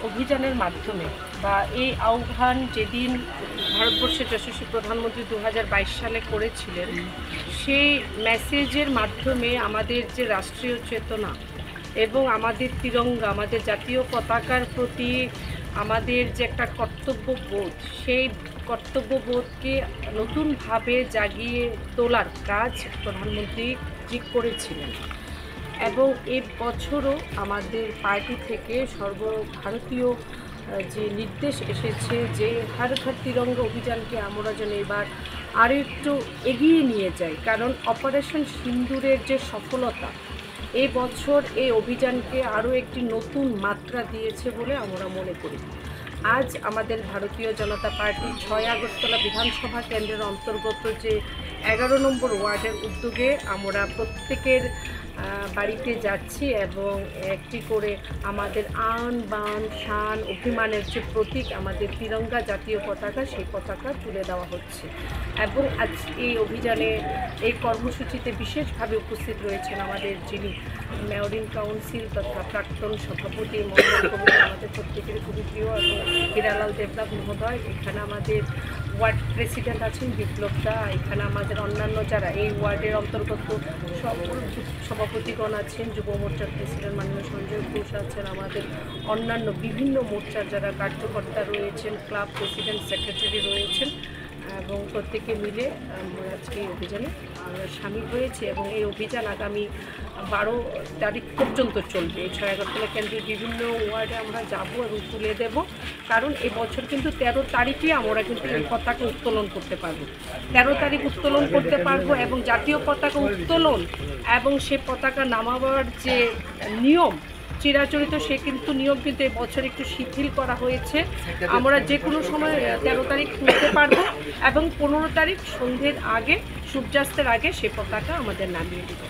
অভিযানের মাধ্যমে বা এই আহ্বান যেদিন ভারতবর্ষের যশস্বী প্রধানমন্ত্রী 2022 সালে করেছিলেন, সেই মেসেজের মাধ্যমে আমাদের যে রাষ্ট্রীয় চেতনা এবং আমাদের তিরঙ্গা, আমাদের জাতীয় পতাকার প্রতি আমাদের যে একটা কর্তব্যবোধ, সেই কর্তব্যবোধকে নতুনভাবে জাগিয়ে তোলার কাজ প্রধানমন্ত্রী করেছিলেন। এবং এ বছরও আমাদের পার্টি থেকে সর্বভারতীয় যে নির্দেশ এসেছে যে হর ঘর তিরঙ্গা অভিযানকে আমরা যেন এবার আরও একটু এগিয়ে নিয়ে যাই, কারণ অপারেশন সিন্দুরের যে সফলতা এই বছর এই অভিযানকে আরও একটি নতুন মাত্রা দিয়েছে বলে আমরা মনে করি। আজ আমাদের ভারতীয় জনতা পার্টি 6 আগরতলা বিধানসভা কেন্দ্রের অন্তর্গত যে 11 নম্বর ওয়ার্ডের উদ্যোগে আমরা প্রত্যেকের বাড়িতে যাচ্ছি এবং একটি করে আমাদের আন বান শান অভিমানের যে প্রতীক আমাদের তিরঙ্গা জাতীয় পতাকা, সেই পতাকা তুলে দেওয়া হচ্ছে। এবং আজ এই অভিযানে এই কর্মসূচিতে বিশেষভাবে উপস্থিত রয়েছেন আমাদের যিনি মেয়রিং কাউন্সিল তথা প্রাক্তন সভাপতি মন্ডল কমিটি, আমাদের প্রত্যেকের খুবই প্রিয়, এবং হীরালাল দেবনাথ মহোদয়। এখানে আমাদের ওয়ার্ড প্রেসিডেন্ট আছেন বিপ্লব দা, এখানে আমাদের অন্যান্য যারা এই ওয়ার্ডের অন্তর্গত সকল সভাপতিগণ আছেন, যুব মোর্চার প্রেসিডেন্ট মাননীয় সঞ্জয় ঘোষ আছেন, আমাদের অন্যান্য বিভিন্ন মোর্চার যারা কার্যকর্তা রয়েছেন, ক্লাব প্রেসিডেন্ট সেক্রেটারি রয়েছেন, এবং প্রত্যেকে মিলে আমরা আজকে এই অভিযানে সামিল হয়েছে। এবং এই অভিযান আগামী 12 তারিখ পর্যন্ত চলবে। এই 6 আগরতলা কেন্দ্রের বিভিন্ন ওয়ার্ডে আমরা যাব এবং তুলে দেব, কারণ এই বছর কিন্তু 13 তারিখে আমরা কিন্তু এই পতাকা উত্তোলন করতে পারবো। 13 তারিখ উত্তোলন করতে পারবো এবং জাতীয় পতাকা উত্তোলন এবং সে পতাকা নামাবার যে নিয়ম চিরাচরিত, সে কিন্তু নিয়ম কিন্তু এই বছর একটু শিথিল করা হয়েছে। আমরা যে কোনো সময় 13 তারিখ তুলতে পারবো এবং 15 তারিখ সন্ধ্যের আগে, সূর্যাস্তের আগে সে পতাকা আমাদের নামিয়ে দেব।